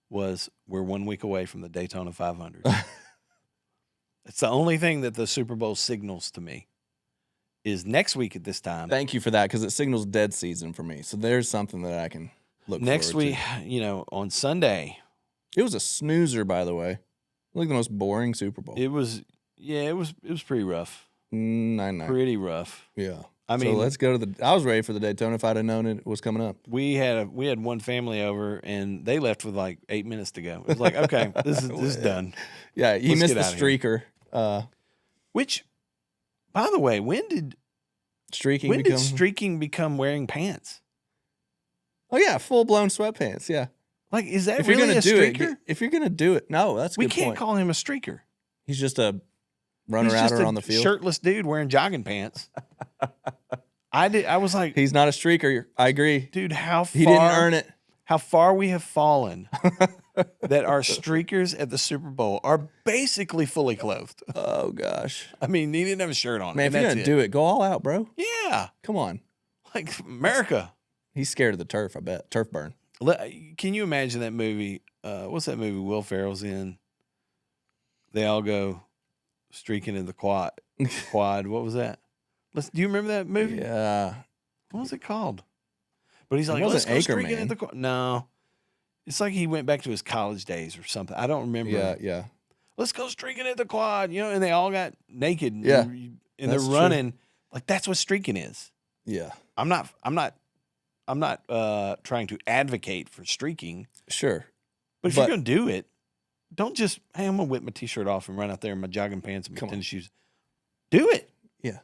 was we're 1 week away from the Daytona 500. It's the only thing that the Super Bowl signals to me is next week at this time. Thank you for that because it signals dead season for me. So there's something that I can. look Next forward week, on Sunday, to. It was a snoozer, by the way. Like the most boring Super Bowl. it was pretty rough. 9-9. Pretty rough. Yeah. I So mean, let's go to I was ready for the Daytona if I'd have known it was coming up. we had one family over, and they left with like 8 minutes to go. It was like, okay, this is done. Yeah, he Let's missed get the outta here. streaker. Which, by the way, when did streaking become wearing pants? Oh yeah, full blown sweatpants. Yeah. Like, is that If you're really gonna a do streaker? it, if you're gonna do it, no, that's a We good can't point. call him a streaker. He's just a runner He's just outer a on the field. shirtless dude wearing jogging pants. I was like, He's not a streaker. I agree. dude, how far He didn't earn it. how far we have fallen that our streakers at the Super Bowl are basically fully clothed. Oh gosh, I mean, he didn't have a shirt on. man! and If you're that's gonna do it, go all out, bro. yeah, Come on. like America. He's scared of the turf. I bet turf burn. Can you imagine that movie? What's that movie Will Ferrell's in? They all go streaking in the quad. What was that? Do you remember that movie? Yeah. What was it called? But he's It like, wasn't let's go streaking in Anchorman. the quad. No, it's like he went back to his college days or something. I don't remember. Yeah. Let's go streaking at the quad. And they all got naked. Yeah, and they're that's true. running. Like, that's what streaking is. Yeah. I'm not trying to advocate for streaking, Sure. but if you're gonna do it, don't just, hey, I'm gonna whip my t-shirt off and run out there in my jogging pants and my tennis shoes. Do it. Yeah.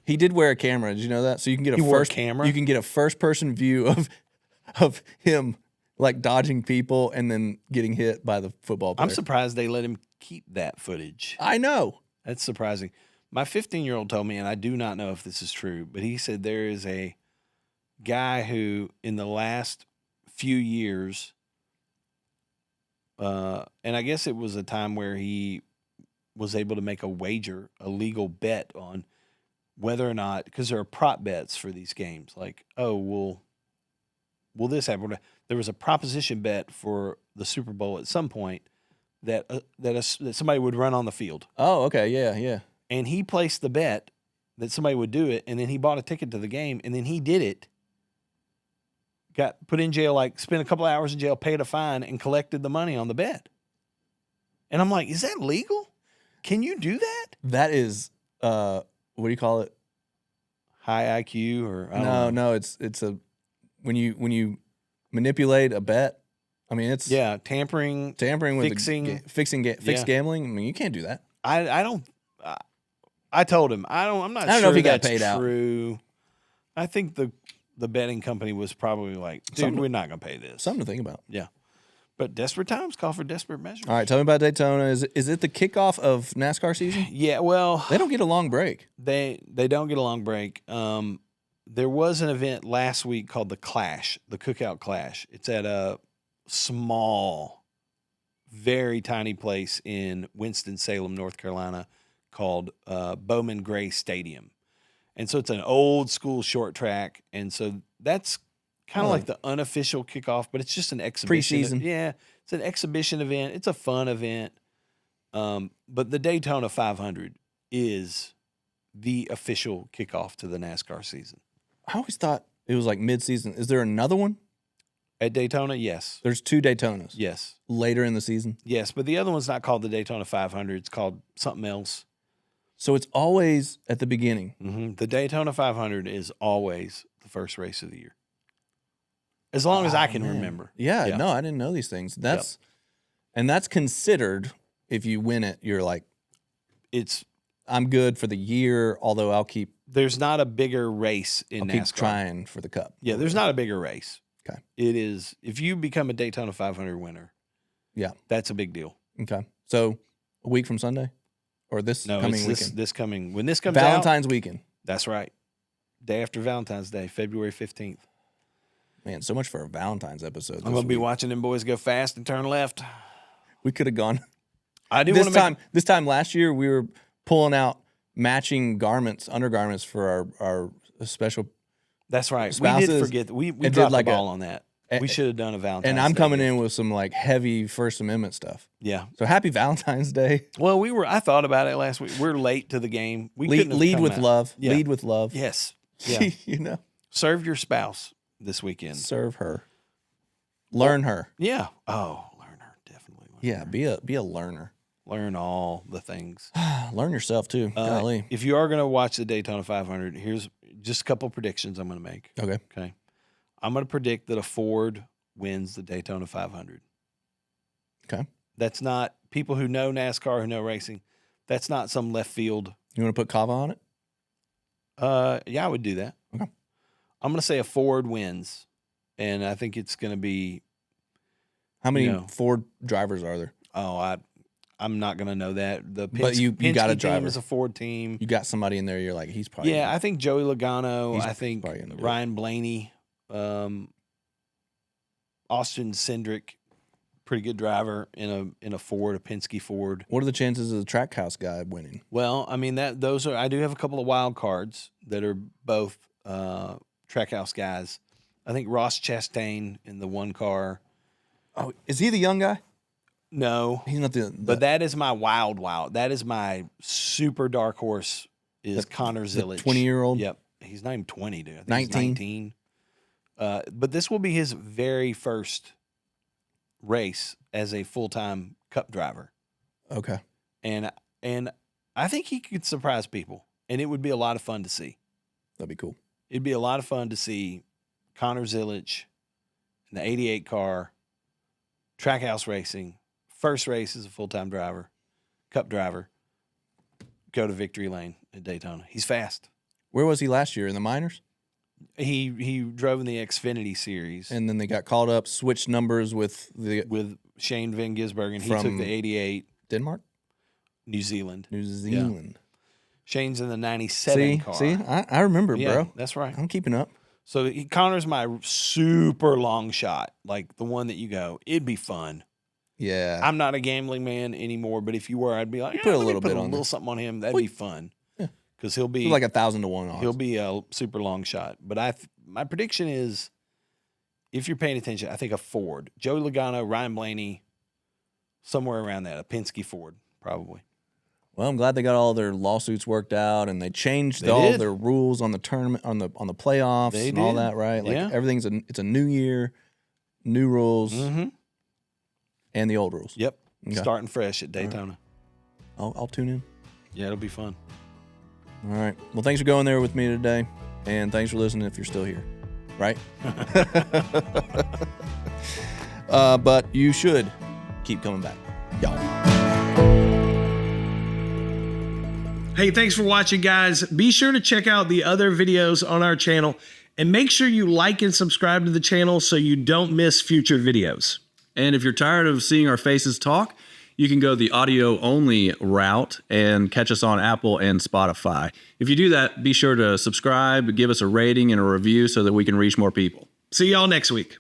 He did wear a camera. Did you know that? So you can get He wore a camera? You can get a first person view of him like dodging people and then getting hit by the football player. I'm surprised they let him keep that footage. I know. That's surprising. My 15-year-old told me, and I do not know if this is true, but he said there is a guy who in the last few years, and I guess it was a time where he was able to make a wager, a legal bet on whether or not, because there are prop bets for these games, like, oh, will this happen? There was a proposition bet for the Super Bowl at some point that somebody would run on the field. Oh, okay. Yeah. And he placed the bet that somebody would do it, and then he bought a ticket to the game, and then he did it. Got put in jail, like spent a couple of hours in jail, paid a fine, and collected the money on the bet. And I'm like, is that legal? Can you do that? That is what do you call it? High IQ or I don't know. No, it's a when you manipulate a bet. I mean, it's tampering with fixing fixed gambling. I mean, you can't do that. I don't. I told him I'm not. I don't sure know if he got that's paid out. true. I think the betting company was probably like, dude, we're not gonna pay this. Something to think about. Yeah. But desperate times call for desperate measures. All right, tell me about Daytona. Is it the kickoff of NASCAR season? Yeah, well, They don't get a long break. they don't get a long break. There was an event last week called the Clash, the Cookout Clash. It's at a small, very tiny place in Winston-Salem, North Carolina, called Bowman Gray Stadium. And so it's an old school short track, and so that's kind of like the unofficial kickoff, but it's just an exhibition. Preseason. Yeah, it's an exhibition event. It's a fun event. But the Daytona 500 is the official kickoff to the NASCAR season. I always thought it was like mid-season. Is there another one? At Daytona, yes. There's 2 Daytonas. Yes. Later in the season. Yes, but the other one's not called the Daytona 500. It's called something else. So it's always at the beginning. Mm-hmm. The Daytona 500 is always the first race of the year. As long as I can remember. Yeah, no, I didn't know these things. And that's considered, if you win it, you're like, I'm good for the year, although there's not a bigger race in NASCAR. keep trying for the cup. Yeah, there's not a bigger race. Okay. It is, if you become a Daytona 500 winner, yeah, that's a big deal. Okay. So a week from Sunday? Or this coming weekend? When this comes Valentine's weekend. That's right. Day after Valentine's Day, February 15th. Man, so much for a Valentine's episode. I'm going to be watching them boys go fast and turn left. We could have gone. I do want to This time last year, we were pulling out matching undergarments for our special. That's right. Spouses, we did forget. We dropped the ball on that. We should have done a Valentine's Day. And I'm coming in with some like heavy First Amendment stuff. Yeah. So happy Valentine's Day. Well, I thought about it last week. We're late to the game. We lead with love. Yeah. Lead with love. Yes. Yeah. You know. Serve your spouse this weekend. Serve her. Learn her. Yeah. Oh, learner, definitely. Yeah, be a learner. Learn all the things. Learn yourself too. Golly. If you are going to watch the Daytona 500, here's just a couple predictions I'm going to make. Okay. Okay. I'm going to predict that a Ford wins the Daytona 500. Okay. That's not people who know NASCAR, who know racing. That's not some left field. You want to put Kava on it? Yeah, I would do that. Okay. I'm going to say a Ford wins, and I think it's going to be. How many Ford drivers are there? Oh, I'm not going to know that. But you got a driver. Team is a Ford team. You got somebody in there. You're like, he's probably. Yeah, I think Joey Logano. I think probably gonna do it. Ryan Blaney, Austin Cindric, pretty good driver in a Ford, a Penske Ford. What are the chances of the Trackhouse guy winning? Well, I mean those are. I do have a couple of wild cards that are both Trackhouse guys. I think Ross Chastain in the one car. Oh, is he the young guy? No, He's not the but that is my wild. That is my super dark horse. Is Connor Zilic, 20-year-old? Yep, he's not even 20, dude. I think 19. He's 19. But this will be his very first race as a full-time Cup driver, Okay. and I think he could surprise people, and it would be a lot of fun to see. That'd be cool. It'd be a lot of fun to see Connor Zilic in the '88 car, Trackhouse racing. First race as a full-time driver, Cup driver, go to victory lane at Daytona. He's fast. Where was he last year? In the minors? He drove in the Xfinity series And then they got called up, switched numbers with Shane Van Gisbergen, and he took From the '88 Denmark? New Zealand. New Zealand. Shane's in the '97 car. See, I remember, Yeah, bro. that's right. I'm keeping up. So Connor's my super long shot, like the one that you go, it'd be fun. Yeah. I'm not a gambling man anymore, but if you were, I'd be like, put a let me little bit a on little there. something on him. That'd be fun. Yeah. Because he'll be like 1,000 to 1 odds. he'll be a super long shot. But my prediction is, if you're paying attention, I think a Ford, Joey Logano, Ryan Blaney, somewhere around that, a Penske Ford probably. Well, I'm glad they got all their lawsuits worked out and they changed They all did. their rules on the tournament, on the playoffs They and all did. that, right? Like Yeah. everything's it's a new year, new rules, Mm-hmm. and the old rules. Yep. Okay. Starting fresh at Daytona. I'll tune in. Yeah, it'll be fun. All right. Well, thanks for going there with me today, and thanks for listening if you're still here, right? But you should keep coming back, y'all. Hey, thanks for watching, guys. Be sure to check out the other videos on our channel and make sure you like and subscribe to the channel so you don't miss future videos. And if you're tired of seeing our faces talk, you can go the audio-only route and catch us on Apple and Spotify. If you do that, be sure to subscribe, give us a rating and a review so that we can reach more people. See y'all next week.